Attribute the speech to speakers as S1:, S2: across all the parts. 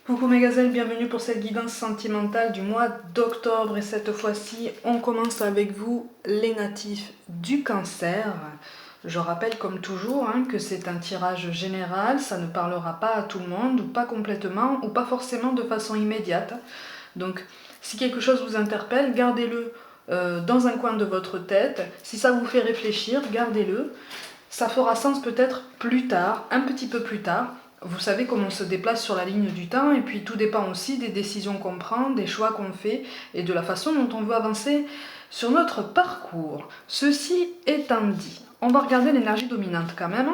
S1: Coucou mes gazelles, bienvenue pour cette guidance sentimentale du mois d'octobre et cette fois-ci on commence avec vous les natifs du cancer. Je rappelle comme toujours que c'est un tirage général, ça ne parlera pas à tout le monde ou pas complètement ou pas forcément de façon immédiate. Donc si quelque chose vous interpelle, gardez-le dans un coin de votre tête. Si ça vous fait réfléchir, gardez-le. Ça fera sens peut-être plus tard, un petit peu plus tard. Vous savez comment on se déplace sur la ligne du temps et puis tout dépend aussi des décisions qu'on prend, des choix qu'on fait et de la façon dont on veut avancer sur notre parcours. Ceci étant dit, on va regarder l'énergie dominante quand même.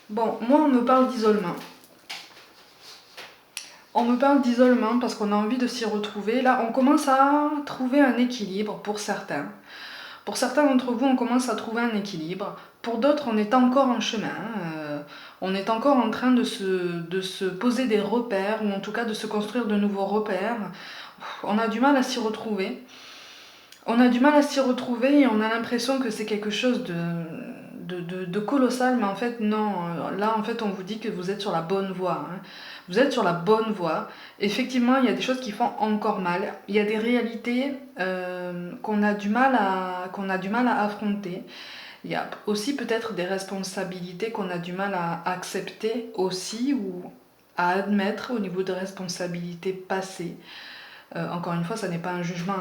S1: Bon, moi on me parle d'isolement. On me parle d'isolement parce qu'on a envie de s'y retrouver. Là, on commence à trouver un équilibre pour certains. Pour certains d'entre vous, on commence à trouver un équilibre. Pour d'autres, on est encore en chemin. On est encore en train de se poser des repères, ou en tout cas de se construire de nouveaux repères. On a du mal à s'y retrouver. On a du mal à s'y retrouver et on a l'impression que c'est quelque chose de colossal, mais en fait non. Là, en fait, on vous dit que vous êtes sur la bonne voie. Vous êtes sur la bonne voie. Effectivement, il y a des choses qui font encore mal. Il y a des réalités qu'on a du mal à affronter. Il y a aussi peut-être des responsabilités qu'on a du mal à accepter aussi ou à admettre au niveau des responsabilités passées. Encore une fois, ça n'est pas un jugement,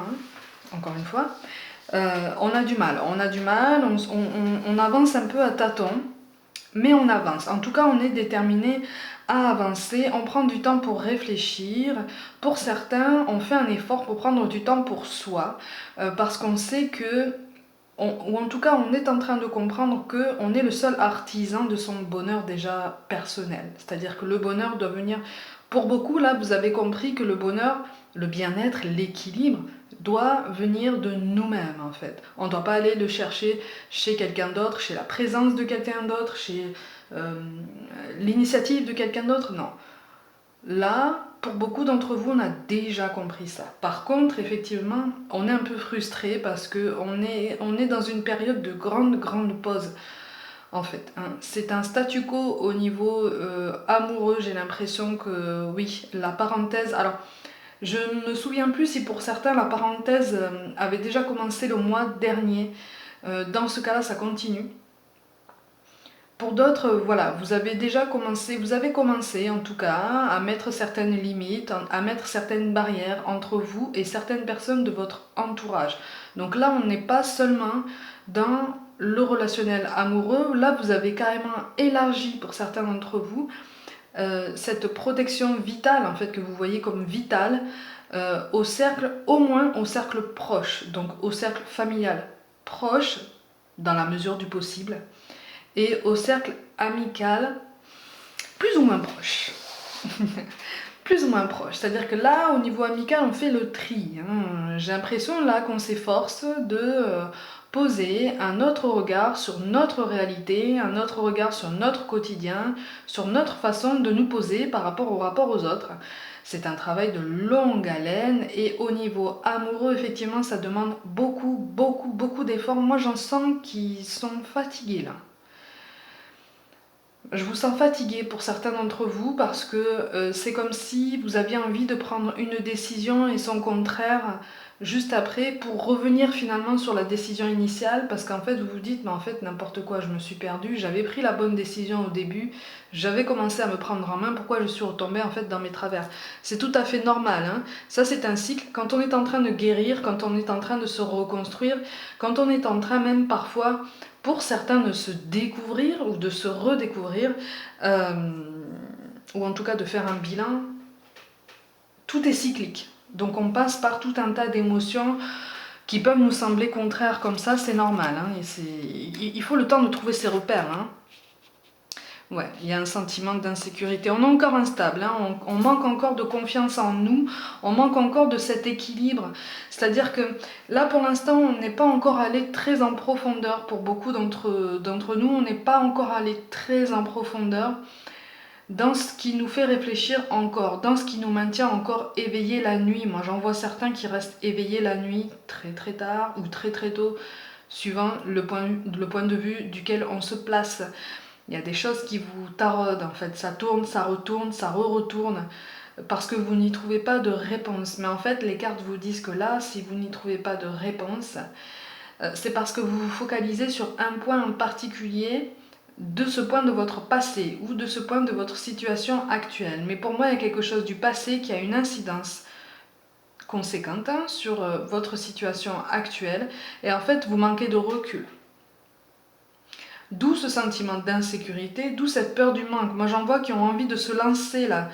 S1: encore une fois. On a du mal, on avance un peu à tâtons, mais on avance. En tout cas, on est déterminé à avancer, on prend du temps pour réfléchir. Pour certains, on fait un effort pour prendre du temps pour soi, parce qu'on sait que, ou en tout cas, on est en train de comprendre qu'on est le seul artisan de son bonheur déjà personnel. C'est-à-dire que le bonheur doit venir, pour beaucoup, là, vous avez compris que le bonheur, le bien-être, l'équilibre, doit venir de nous-mêmes en fait. On ne doit pas aller le chercher chez quelqu'un d'autre, chez la présence de quelqu'un d'autre, chez l'initiative de quelqu'un d'autre, non. Là, pour beaucoup d'entre vous, on a déjà compris ça. Par contre, effectivement, on est un peu frustré parce qu'on est dans une période de grande pause. En fait, c'est un statu quo au niveau amoureux. J'ai l'impression que oui, la parenthèse. Alors, je ne me souviens plus si pour certains la parenthèse avait déjà commencé le mois dernier. Dans ce cas-là, ça continue. Pour d'autres, voilà, vous avez commencé en tout cas à mettre certaines limites, à mettre certaines barrières entre vous et certaines personnes de votre entourage. Donc là, on n'est pas seulement dans le relationnel amoureux, là vous avez carrément élargi pour certains d'entre vous cette protection vitale en fait que vous voyez comme vitale au cercle, au moins au cercle proche, donc au cercle familial proche dans la mesure du possible et au cercle amical plus ou moins proche. Plus ou moins proche, c'est-à-dire que là au niveau amical on fait le tri. J'ai l'impression là qu'on s'efforce de poser un autre regard sur notre réalité, un autre regard sur notre quotidien, sur notre façon de nous poser par rapport au rapport aux autres. C'est un travail de longue haleine et au niveau amoureux, effectivement, ça demande beaucoup d'efforts. Moi, j'en sens qui sont fatigués là. Je vous sens fatigué pour certains d'entre vous parce que c'est comme si vous aviez envie de prendre une décision et son contraire juste après pour revenir finalement sur la décision initiale parce qu'en fait vous vous dites mais en fait n'importe quoi, je me suis perdue, j'avais pris la bonne décision au début, j'avais commencé à me prendre en main, pourquoi je suis retombée en fait dans mes travers. C'est tout à fait normal, ça c'est un cycle, quand on est en train de guérir, quand on est en train de se reconstruire, quand on est en train même parfois pour certains de se découvrir ou de se redécouvrir, ou en tout cas de faire un bilan, tout est cyclique. Donc on passe par tout un tas d'émotions qui peuvent nous sembler contraires comme ça, c'est normal. Il faut le temps de trouver ses repères. Ouais, il y a un sentiment d'insécurité. On est encore instable, on manque encore de confiance en nous, on manque encore de cet équilibre. C'est-à-dire que là, pour l'instant, on n'est pas encore allé très en profondeur. Pour beaucoup d'entre nous, on n'est pas encore allé très en profondeur dans ce qui nous fait réfléchir encore, dans ce qui nous maintient encore éveillés la nuit. Moi, j'en vois certains qui restent éveillés la nuit très tard ou très tôt, suivant le point de vue duquel on se place. Il y a des choses qui vous taraudent en fait, ça tourne, ça retourne, ça re-retourne, parce que vous n'y trouvez pas de réponse. Mais en fait, les cartes vous disent que là, si vous n'y trouvez pas de réponse, c'est parce que vous vous focalisez sur un point en particulier de ce point de votre passé ou de ce point de votre situation actuelle. Mais pour moi, il y a quelque chose du passé qui a une incidence conséquente sur votre situation actuelle et en fait, vous manquez de recul. D'où ce sentiment d'insécurité, d'où cette peur du manque. Moi, j'en vois qui ont envie de se lancer là.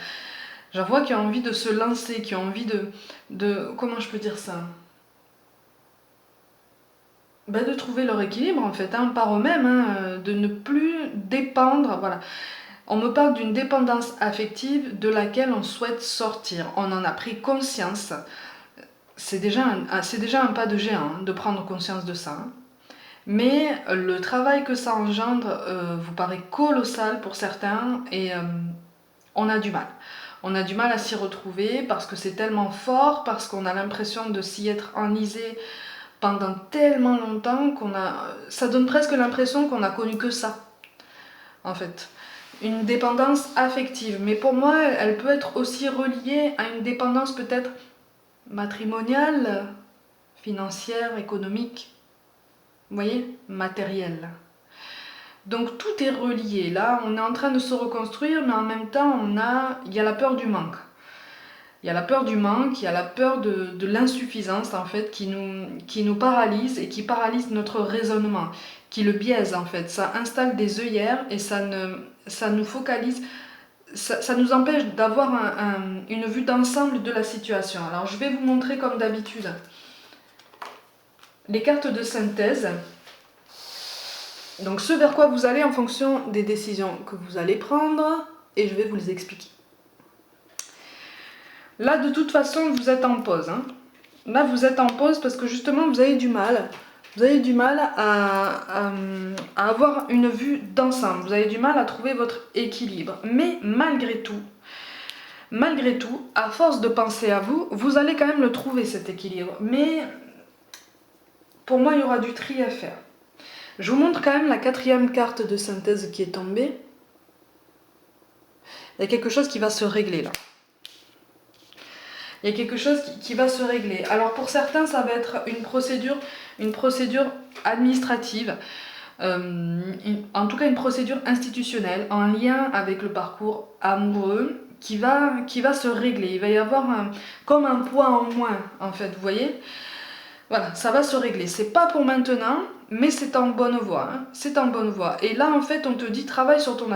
S1: J'en vois qui ont envie de se lancer, qui ont envie de comment je peux dire ça, de trouver leur équilibre en fait, par eux-mêmes, de ne plus dépendre, voilà. On me parle d'une dépendance affective de laquelle on souhaite sortir. On en a pris conscience. C'est déjà un pas de géant de prendre conscience de ça. Mais le travail que ça engendre vous paraît colossal pour certains et on a du mal. On a du mal à s'y retrouver parce que c'est tellement fort, parce qu'on a l'impression de s'y être enlisé pendant tellement longtemps ça donne presque l'impression qu'on n'a connu que ça, en fait. Une dépendance affective. Mais pour moi, elle peut être aussi reliée à une dépendance peut-être matrimoniale, financière, économique, vous voyez, matérielle. Donc tout est relié. Là, on est en train de se reconstruire, mais en même temps, il y a la peur du manque. Il y a la peur du manque, il y a la peur de l'insuffisance en fait qui nous paralyse et qui paralyse notre raisonnement, qui le biaise en fait. Ça installe des œillères et ça nous focalise, ça nous empêche d'avoir une vue d'ensemble de la situation. Alors je vais vous montrer comme d'habitude les cartes de synthèse. Donc ce vers quoi vous allez en fonction des décisions que vous allez prendre et je vais vous les expliquer. Là, de toute façon, vous êtes en pause. Là, vous êtes en pause parce que justement, vous avez du mal. Vous avez du mal à avoir une vue d'ensemble. Vous avez du mal à trouver votre équilibre. Mais malgré tout, à force de penser à vous, vous allez quand même le trouver, cet équilibre. Mais pour moi, il y aura du tri à faire. Je vous montre quand même la 4e carte de synthèse qui est tombée. Il y a quelque chose qui va se régler là. Il y a quelque chose qui va se régler. Alors pour certains, ça va être une procédure administrative, en tout cas une procédure institutionnelle en lien avec le parcours amoureux qui va se régler. Il va y avoir comme un poids en moins en fait, vous voyez. Voilà, ça va se régler. C'est pas pour maintenant, mais c'est en bonne voie. C'est en bonne voie. Et là en fait, on te dit travaille sur ton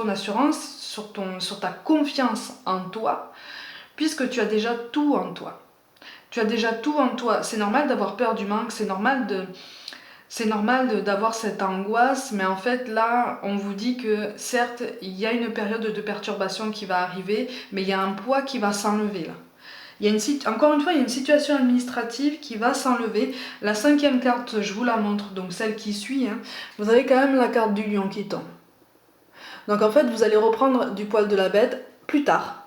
S1: assurance, sur ta confiance en toi. Puisque tu as déjà tout en toi. Tu as déjà tout en toi. C'est normal d'avoir peur du manque, c'est normal d'avoir cette angoisse, mais en fait là, on vous dit que certes, il y a une période de perturbation qui va arriver, mais il y a un poids qui va s'enlever là. Encore une fois, il y a une situation administrative qui va s'enlever. La 5e carte, je vous la montre, donc celle qui suit, vous avez quand même la carte du lion qui tombe. Donc en fait, vous allez reprendre du poil de la bête plus tard.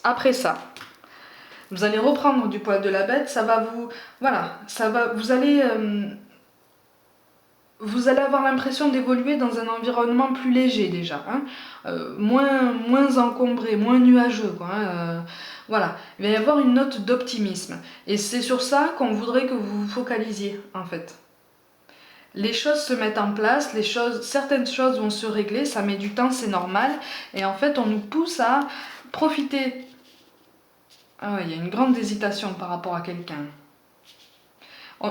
S1: Après ça, vous allez reprendre du poil de la bête, vous allez avoir l'impression d'évoluer dans un environnement plus léger déjà, moins encombré, moins nuageux, voilà, il va y avoir une note d'optimisme. Et c'est sur ça qu'on voudrait que vous vous focalisiez en fait. Les choses se mettent en place, certaines choses vont se régler, ça met du temps, c'est normal, et en fait on nous pousse à profiter. Ah ouais, il y a une grande hésitation par rapport à quelqu'un. Oui.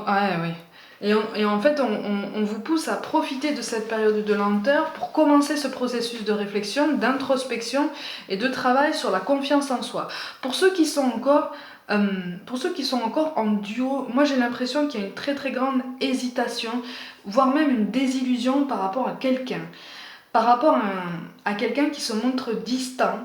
S1: Et en fait, on vous pousse à profiter de cette période de lenteur pour commencer ce processus de réflexion, d'introspection et de travail sur la confiance en soi. Pour ceux qui sont encore en duo, moi j'ai l'impression qu'il y a une très très grande hésitation, voire même une désillusion par rapport à quelqu'un. Par rapport à quelqu'un qui se montre distant,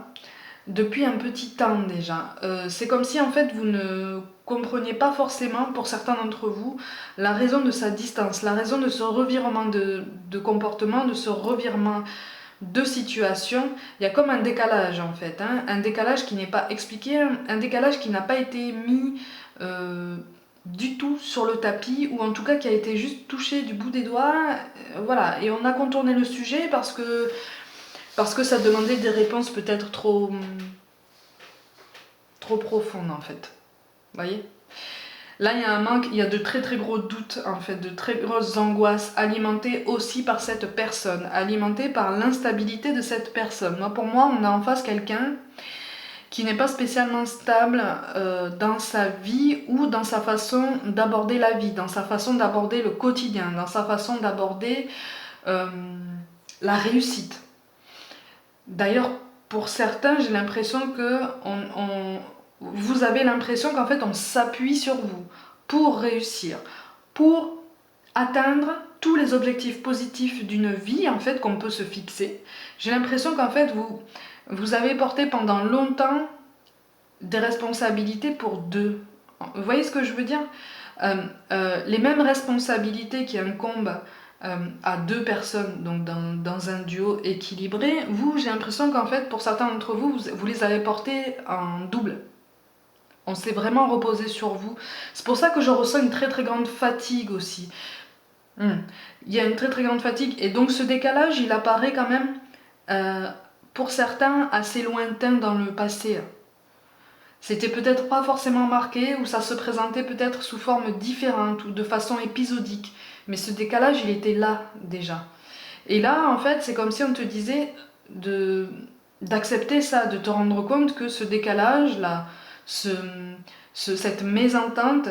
S1: depuis un petit temps déjà. C'est comme si en fait vous ne compreniez pas forcément, pour certains d'entre vous, la raison de sa distance, la raison de ce revirement de comportement, de ce revirement de situation. Il y a comme un décalage en fait, un décalage qui n'est pas expliqué, un décalage qui n'a pas été mis du tout sur le tapis, ou en tout cas qui a été juste touché du bout des doigts, voilà, et on a contourné le sujet parce que ça demandait des réponses peut-être trop profondes en fait, vous voyez. Là, il y a un manque, il y a de très très gros doutes, en fait, de très grosses angoisses, alimentées aussi par cette personne, alimentées par l'instabilité de cette personne. Moi, pour moi, on a en face quelqu'un qui n'est pas spécialement stable dans sa vie ou dans sa façon d'aborder la vie, dans sa façon d'aborder le quotidien, dans sa façon d'aborder la réussite. D'ailleurs, pour certains, j'ai l'impression que vous avez l'impression qu'en fait on s'appuie sur vous pour réussir, pour atteindre tous les objectifs positifs d'une vie en fait qu'on peut se fixer. J'ai l'impression qu'en fait vous avez porté pendant longtemps des responsabilités pour deux. Vous voyez ce que je veux dire? Les mêmes responsabilités qui incombent à deux personnes, donc dans un duo équilibré, vous, j'ai l'impression qu'en fait, pour certains d'entre vous, vous les avez portés en double. On s'est vraiment reposé sur vous. C'est pour ça que je ressens une très très grande fatigue aussi. Il y a une très très grande fatigue. Et donc ce décalage, il apparaît quand même, pour certains, assez lointain dans le passé. C'était peut-être pas forcément marqué, ou ça se présentait peut-être sous forme différente, ou de façon épisodique. Mais ce décalage, il était là déjà. Et là, en fait, c'est comme si on te disait d'accepter ça, de te rendre compte que ce décalage, là, cette mésentente,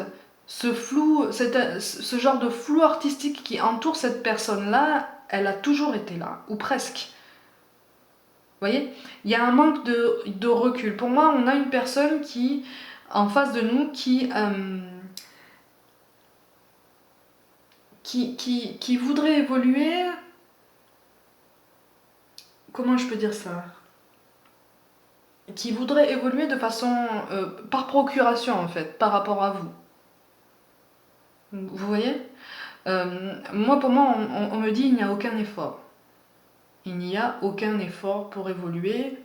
S1: ce flou, ce genre de flou artistique qui entoure cette personne-là, elle a toujours été là, ou presque. Vous voyez, il y a un manque de recul. Pour moi, on a une personne qui, en face de nous, qui voudrait évoluer. Comment je peux dire ça? Qui voudrait évoluer de façon par procuration en fait, par rapport à vous. Vous voyez? Moi, pour moi, on me dit il n'y a aucun effort. Il n'y a aucun effort pour évoluer.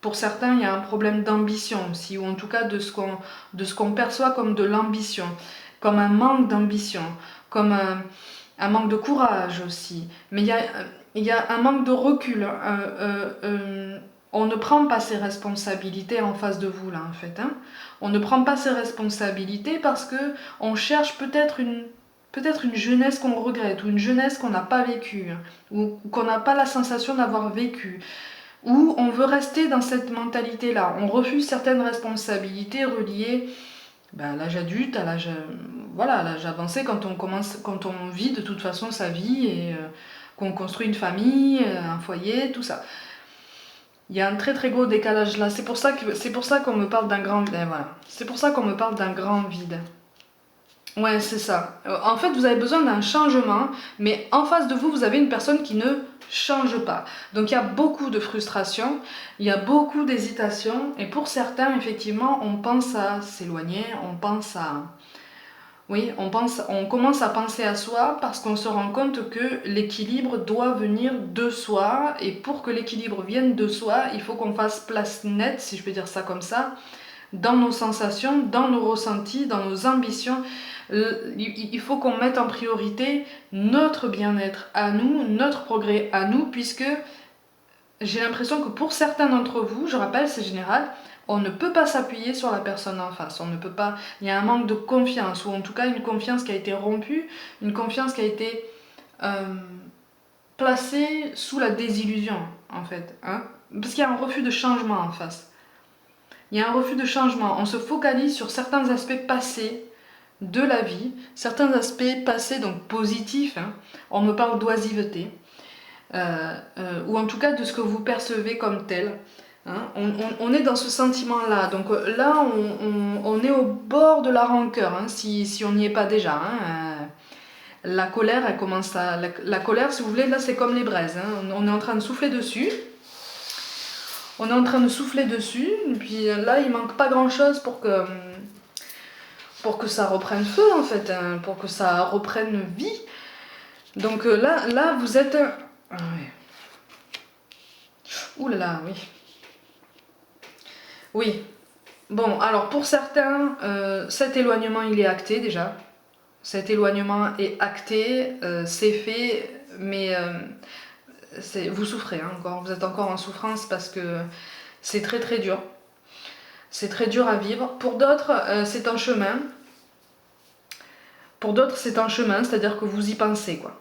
S1: Pour certains, il y a un problème d'ambition aussi, ou en tout cas de ce qu'on perçoit comme de l'ambition, comme un manque d'ambition, comme un manque de courage aussi. Mais il y a un manque de recul. On ne prend pas ses responsabilités en face de vous, là, en fait. Hein. On ne prend pas ses responsabilités parce que on cherche peut-être une jeunesse qu'on regrette, ou une jeunesse qu'on n'a pas vécue, ou qu'on n'a pas la sensation d'avoir vécue, ou on veut rester dans cette mentalité-là. On refuse certaines responsabilités reliées à l'âge adulte, à l'âge avancé, quand on vit de toute façon sa vie et qu'on construit une famille, un foyer, tout ça. Il y a un très très gros décalage là. C'est pour ça qu'on me parle d'un grand vide. Voilà. C'est pour ça qu'on me parle d'un grand vide. Ouais, c'est ça. En fait, vous avez besoin d'un changement, mais en face de vous, vous avez une personne qui ne change pas. Donc il y a beaucoup de frustration, il y a beaucoup d'hésitation, et pour certains, effectivement, on pense à s'éloigner, on commence à penser à soi parce qu'on se rend compte que l'équilibre doit venir de soi, et pour que l'équilibre vienne de soi, il faut qu'on fasse place nette, si je peux dire ça comme ça, dans nos sensations, dans nos ressentis, dans nos ambitions. Il faut qu'on mette en priorité notre bien-être à nous, notre progrès à nous, puisque j'ai l'impression que pour certains d'entre vous, je rappelle, c'est général, on ne peut pas s'appuyer sur la personne en face, on ne peut pas, il y a un manque de confiance, ou en tout cas une confiance qui a été rompue, une confiance qui a été placée sous la désillusion, en fait, hein, parce qu'il y a un refus de changement en face. Il y a un refus de changement, on se focalise sur certains aspects passés de la vie, certains aspects passés, donc positifs, hein. On me parle d'oisiveté, ou en tout cas de ce que vous percevez comme tel. Hein. On est dans ce sentiment-là, donc là on est au bord de la rancœur, hein, si on n'y est pas déjà. Hein. La colère, elle commence à... La colère, si vous voulez, là c'est comme les braises, hein. On est en train de souffler dessus. On est en train de souffler dessus, et puis là il manque pas grand-chose pour que ça reprenne feu en fait, hein, pour que ça reprenne vie. Donc là vous êtes... Ah ouais. Ouh là là, oui. Oui. Bon, alors pour certains, cet éloignement il est acté déjà. Cet éloignement est acté, c'est fait, mais vous souffrez hein, encore, vous êtes encore en souffrance parce que c'est très très dur. C'est très dur à vivre. Pour d'autres, c'est un chemin. Pour d'autres, c'est un chemin, c'est-à-dire que vous y pensez, quoi.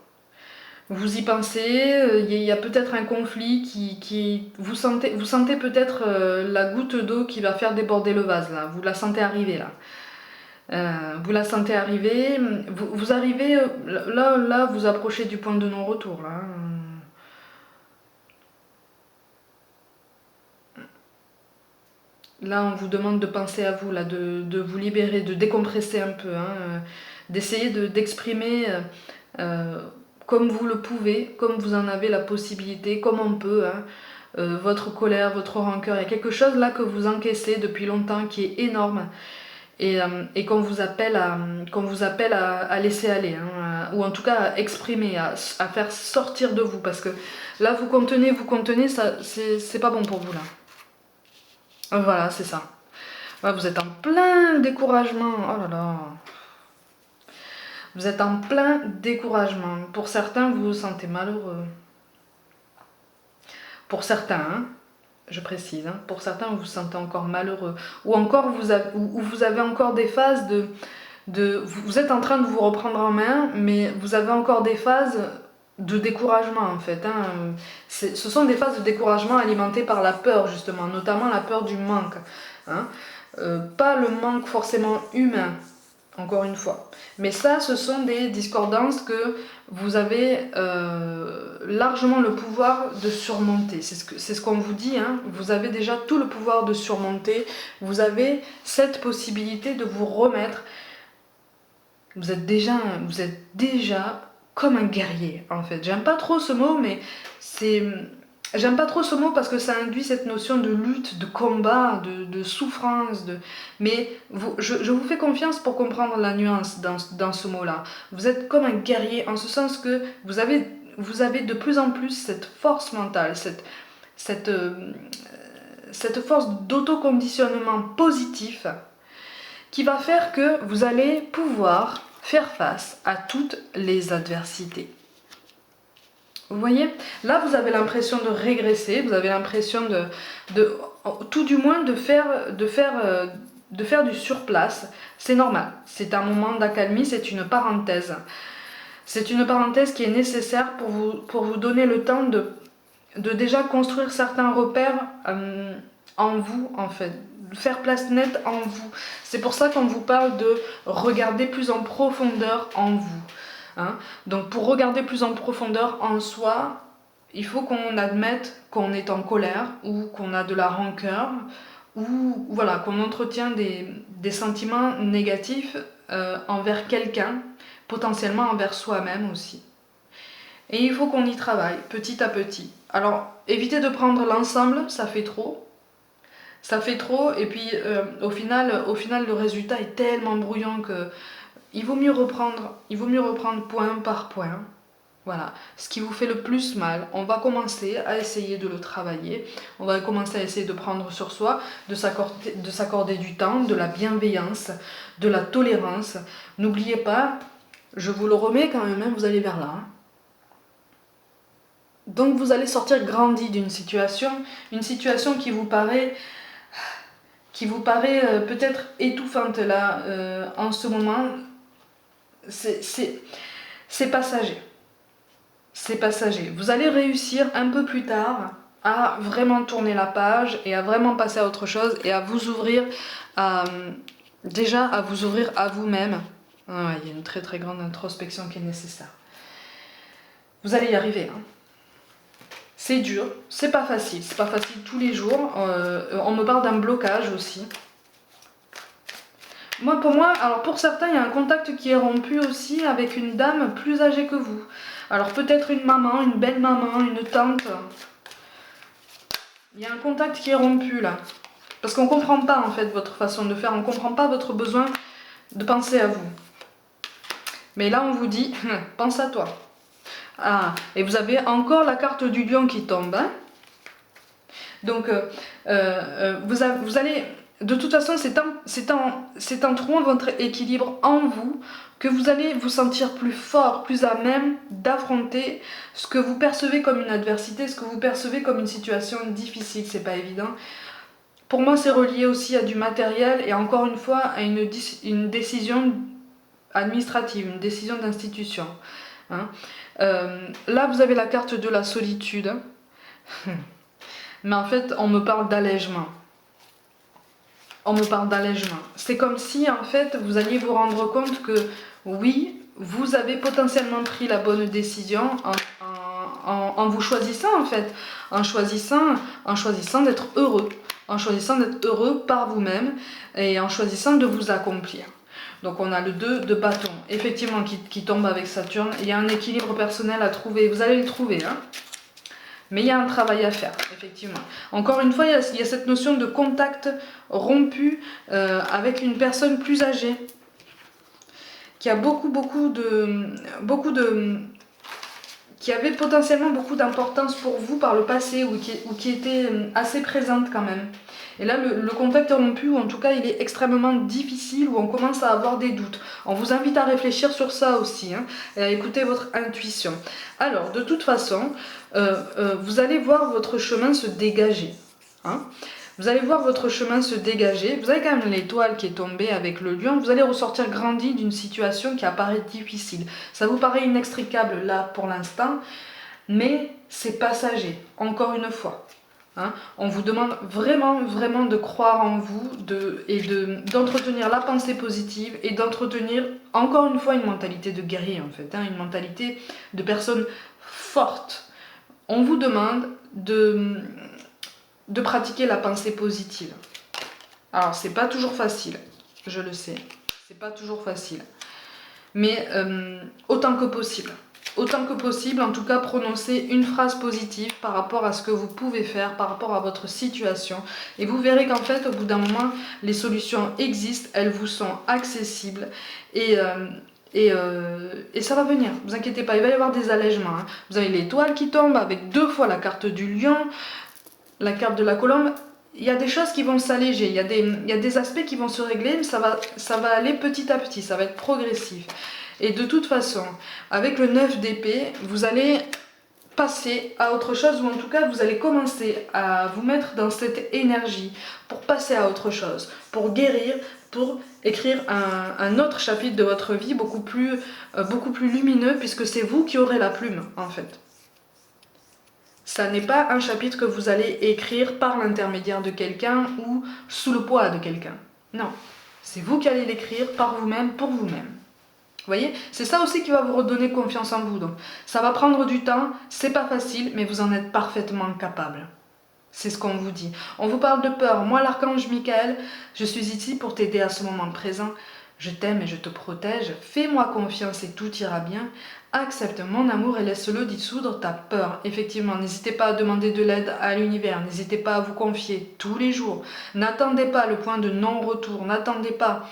S1: Vous y pensez, il y a peut-être un conflit vous sentez peut-être la goutte d'eau qui va faire déborder le vase, là. Vous la sentez arriver, là. Vous la sentez arriver, vous arrivez, là, vous approchez du point de non-retour, là. Là, on vous demande de penser à vous, là, de vous libérer, de décompresser un peu, hein, d'essayer d'exprimer euh, comme vous le pouvez, comme vous en avez la possibilité, comme on peut, hein, votre colère, votre rancœur. Il y a quelque chose là que vous encaissez depuis longtemps qui est énorme et qu'on vous appelle à laisser aller, hein, ou en tout cas à exprimer, à faire sortir de vous. Parce que là, vous contenez, ça, c'est pas bon pour vous là. Voilà, c'est ça. Ouais, vous êtes en plein découragement. Oh là là. Vous êtes en plein découragement. Pour certains, vous vous sentez malheureux. Pour certains, hein, je précise, hein, pour certains, vous vous sentez encore malheureux. Ou encore, vous avez encore des phases vous êtes en train de vous reprendre en main, mais vous avez encore des phases de découragement en fait. Hein. Ce sont des phases de découragement alimentées par la peur justement, notamment la peur du manque. Hein. Pas le manque forcément humain, encore une fois. Mais ça, ce sont des discordances que vous avez largement le pouvoir de surmonter. C'est ce qu'on vous dit, hein. Vous avez déjà tout le pouvoir de surmonter. Vous avez cette possibilité de vous remettre. Vous êtes déjà comme un guerrier, en fait. J'aime pas trop ce mot, mais c'est... J'aime pas trop ce mot parce que ça induit cette notion de lutte, de combat, de souffrance. Mais je vous fais confiance pour comprendre la nuance dans ce mot-là. Vous êtes comme un guerrier en ce sens que vous avez de plus en plus cette force mentale, cette, cette force d'autoconditionnement positif qui va faire que vous allez pouvoir faire face à toutes les adversités. Vous voyez, là vous avez l'impression de régresser, vous avez l'impression tout du moins de faire du surplace. C'est normal, c'est un moment d'accalmie, c'est une parenthèse. C'est une parenthèse qui est nécessaire pour vous donner le temps de déjà construire certains repères en vous en fait, faire place nette en vous. C'est pour ça qu'on vous parle de regarder plus en profondeur en vous. Hein. Donc pour regarder plus en profondeur en soi, il faut qu'on admette qu'on est en colère ou qu'on a de la rancœur ou voilà, qu'on entretient des sentiments négatifs envers quelqu'un, potentiellement envers soi-même aussi. Et il faut qu'on y travaille petit à petit. Alors évitez de prendre l'ensemble, ça fait trop. Ça fait trop et puis au final le résultat est tellement brouillon que il vaut mieux reprendre point par point. Voilà, ce qui vous fait le plus mal, on va commencer à essayer de le travailler, on va commencer à essayer de prendre sur soi, de s'accorder du temps, de la bienveillance, de la tolérance. N'oubliez pas, je vous le remets quand même, vous allez vers là. Hein. Donc vous allez sortir grandi d'une situation, une situation qui vous paraît peut-être étouffante là en ce moment. C'est passager. C'est passager. Vous allez réussir un peu plus tard à vraiment tourner la page et à vraiment passer à autre chose et à vous ouvrir déjà à vous ouvrir à vous-même. Ah, il y a une très très grande introspection qui est nécessaire. Vous allez y arriver. Hein. C'est dur, c'est pas facile tous les jours. On me parle d'un blocage aussi. Pour moi, alors pour certains, il y a un contact qui est rompu aussi avec une dame plus âgée que vous. Alors peut-être une maman, une belle-maman, une tante. Il y a un contact qui est rompu là. Parce qu'on ne comprend pas en fait votre façon de faire, on ne comprend pas votre besoin de penser à vous. Mais là on vous dit, pense à toi. Ah, et vous avez encore la carte du lion qui tombe. Hein. Donc vous allez... de toute façon, c'est en trouvant votre équilibre en vous que vous allez vous sentir plus fort, plus à même d'affronter ce que vous percevez comme une adversité, ce que vous percevez comme une situation difficile. C'est pas évident. Pour moi, c'est relié aussi à du matériel et encore une fois à une décision administrative, une décision d'institution. Hein. Là, vous avez la carte de la solitude. Mais en fait, on me parle d'allègement. On me parle d'allègement. C'est comme si, en fait, vous alliez vous rendre compte que, oui, vous avez potentiellement pris la bonne décision en vous choisissant, en fait. En choisissant d'être heureux. En choisissant d'être heureux par vous-même et en choisissant de vous accomplir. Donc on a le 2 de bâton, effectivement, qui tombe avec Saturne. Il y a un équilibre personnel à trouver. Vous allez le trouver, hein. Mais il y a un travail à faire, effectivement. Encore une fois, il y a cette notion de contact rompu avec une personne plus âgée, qui a qui avait potentiellement beaucoup d'importance pour vous par le passé, ou qui était assez présente quand même. Et là, le contact est rompu, ou en tout cas, il est extrêmement difficile, où on commence à avoir des doutes. On vous invite à réfléchir sur ça aussi, hein, et à écouter votre intuition. Alors, de toute façon, vous allez voir votre chemin se dégager. Hein. Vous allez voir votre chemin se dégager. Vous avez quand même l'étoile qui est tombée avec le lion. Vous allez ressortir grandi d'une situation qui apparaît difficile. Ça vous paraît inextricable là pour l'instant, mais c'est passager, encore une fois. Hein, on vous demande vraiment, vraiment de croire en vous d'entretenir la pensée positive et d'entretenir encore une fois une mentalité de guerrier en fait, hein, une mentalité de personne forte. On vous demande de pratiquer la pensée positive. Alors c'est pas toujours facile, je le sais, c'est pas toujours facile, mais autant que possible. Autant que possible, en tout cas, prononcez une phrase positive par rapport à ce que vous pouvez faire, par rapport à votre situation. Et vous verrez qu'en fait, au bout d'un moment, les solutions existent, elles vous sont accessibles. Et ça va venir, ne vous inquiétez pas, il va y avoir des allègements. Hein. Vous avez l'étoile qui tombe avec 2 fois la carte du lion, la carte de la colombe. Il y a des choses qui vont s'alléger, il y a des aspects qui vont se régler, mais ça va aller petit à petit, ça va être progressif. Et de toute façon, avec le 9 d'épée, vous allez passer à autre chose, ou en tout cas, vous allez commencer à vous mettre dans cette énergie pour passer à autre chose, pour guérir, pour écrire un autre chapitre de votre vie beaucoup plus lumineux, puisque c'est vous qui aurez la plume, en fait. Ça n'est pas un chapitre que vous allez écrire par l'intermédiaire de quelqu'un ou sous le poids de quelqu'un. Non, c'est vous qui allez l'écrire par vous-même, pour vous-même. Vous voyez, c'est ça aussi qui va vous redonner confiance en vous. Donc, ça va prendre du temps, c'est pas facile, mais vous en êtes parfaitement capable. C'est ce qu'on vous dit. On vous parle de peur. Moi, l'archange Michael, je suis ici pour t'aider à ce moment présent. Je t'aime et je te protège. Fais-moi confiance et tout ira bien. Accepte mon amour et laisse-le dissoudre ta peur. Effectivement, n'hésitez pas à demander de l'aide à l'univers. N'hésitez pas à vous confier tous les jours. N'attendez pas le point de non-retour. N'attendez pas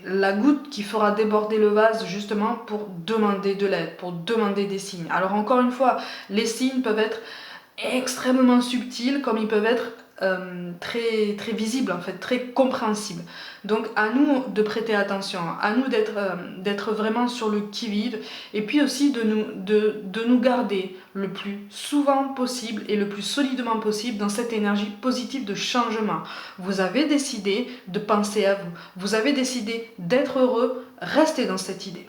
S1: la goutte qui fera déborder le vase justement pour demander de l'aide, pour demander des signes. Alors encore une fois, les signes peuvent être extrêmement subtils comme ils peuvent être très, très visibles en fait, très compréhensibles. Donc à nous de prêter attention, à nous d'être vraiment sur le qui-vive et puis aussi de nous garder le plus souvent possible et le plus solidement possible dans cette énergie positive de changement. Vous avez décidé de penser à vous, vous avez décidé d'être heureux, restez dans cette idée.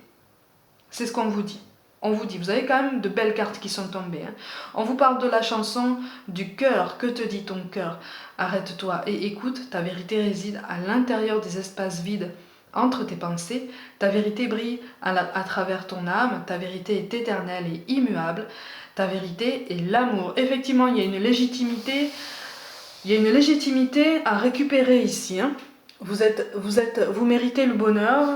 S1: C'est ce qu'on vous dit. On vous dit, vous avez quand même de belles cartes qui sont tombées. Hein. On vous parle de la chanson du cœur. Que te dit ton cœur? Arrête-toi et écoute, ta vérité réside à l'intérieur des espaces vides entre tes pensées. Ta vérité brille à travers ton âme. Ta vérité est éternelle et immuable. Ta vérité est l'amour. Effectivement, il y a une légitimité à récupérer ici. Hein. Vous méritez le bonheur.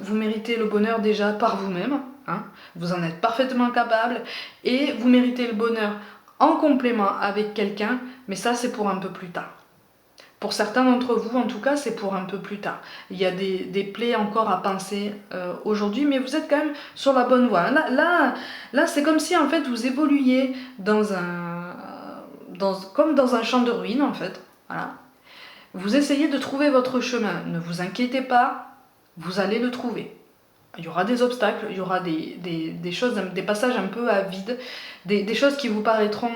S1: Vous méritez le bonheur déjà par vous-même. Hein, vous en êtes parfaitement capable et vous méritez le bonheur en complément avec quelqu'un, mais ça c'est pour un peu plus tard. Pour certains d'entre vous, en tout cas, c'est pour un peu plus tard. Il y a des plaies encore à penser aujourd'hui, mais vous êtes quand même sur la bonne voie. Là c'est comme si en fait vous évoluiez comme dans un champ de ruines en fait. Voilà. Vous essayez de trouver votre chemin. Ne vous inquiétez pas, vous allez le trouver. Il y aura des obstacles, il y aura des choses, des passages un peu à vide, des choses qui vous paraîtront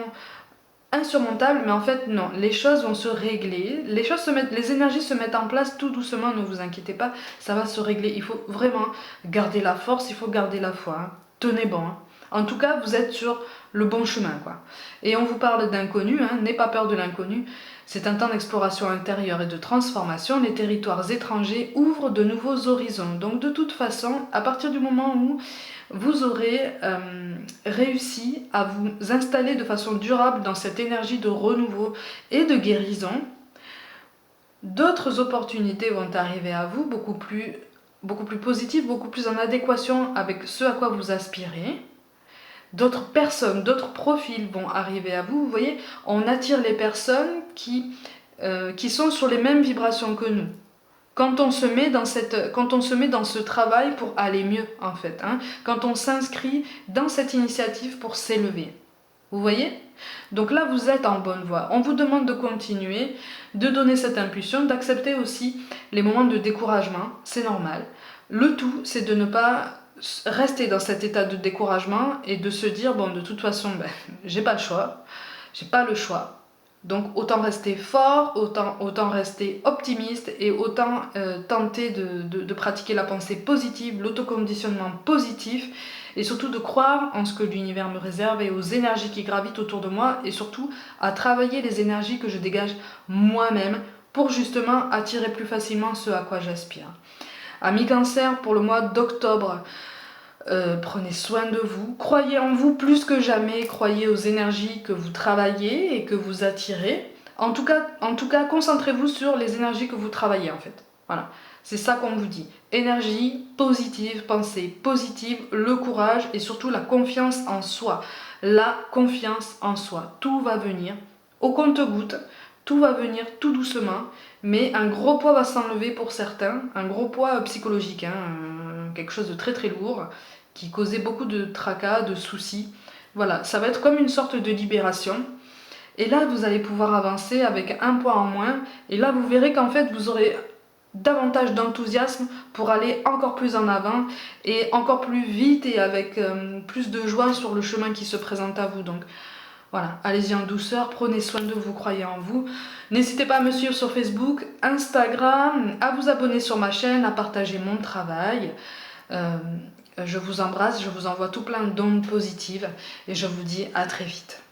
S1: insurmontables, mais en fait non, les choses vont se régler, les énergies se mettent en place tout doucement, ne vous inquiétez pas, ça va se régler. Il faut vraiment garder la force, il faut garder la foi, hein. Tenez bon, hein. En tout cas, vous êtes sur le bon chemin, quoi. Et on vous parle d'inconnu, hein, n'aie pas peur de l'inconnu. C'est un temps d'exploration intérieure et de transformation. Les territoires étrangers ouvrent de nouveaux horizons. Donc de toute façon, à partir du moment où vous aurez réussi à vous installer de façon durable dans cette énergie de renouveau et de guérison, d'autres opportunités vont arriver à vous, beaucoup plus positives, beaucoup plus en adéquation avec ce à quoi vous aspirez. D'autres personnes, d'autres profils vont arriver à vous. Vous voyez, on attire les personnes qui sont sur les mêmes vibrations que nous. Quand on se met dans ce travail pour aller mieux, en fait, hein, quand on s'inscrit dans cette initiative pour s'élever. Vous voyez? Donc là, vous êtes en bonne voie. On vous demande de continuer, de donner cette impulsion, d'accepter aussi les moments de découragement. C'est normal. Le tout, c'est de ne pas rester dans cet état de découragement et de se dire, bon, de toute façon, j'ai pas le choix. Donc autant rester fort, autant rester optimiste et autant tenter de pratiquer la pensée positive, l'autoconditionnement positif et surtout de croire en ce que l'univers me réserve et aux énergies qui gravitent autour de moi et surtout à travailler les énergies que je dégage moi-même pour justement attirer plus facilement ce à quoi j'aspire. Amis Cancer, pour le mois d'octobre, prenez soin de vous, croyez en vous plus que jamais, croyez aux énergies que vous travaillez et que vous attirez. En tout cas, concentrez-vous sur les énergies que vous travaillez en fait. Voilà, c'est ça qu'on vous dit. Énergie positive, pensée positive, le courage et surtout la confiance en soi. La confiance en soi. Tout va venir au compte-gouttes, tout va venir tout doucement, mais un gros poids va s'enlever pour certains, un gros poids psychologique, hein, quelque chose de très très lourd qui causait beaucoup de tracas, de soucis. Voilà, ça va être comme une sorte de libération. Et là, vous allez pouvoir avancer avec un poids en moins. Et là, vous verrez qu'en fait, vous aurez davantage d'enthousiasme pour aller encore plus en avant et encore plus vite et avec plus de joie sur le chemin qui se présente à vous. Donc voilà, allez-y en douceur, prenez soin de vous, croyez en vous. N'hésitez pas à me suivre sur Facebook, Instagram, à vous abonner sur ma chaîne, à partager mon travail. Je vous embrasse, je vous envoie tout plein d'ondes positives et je vous dis à très vite.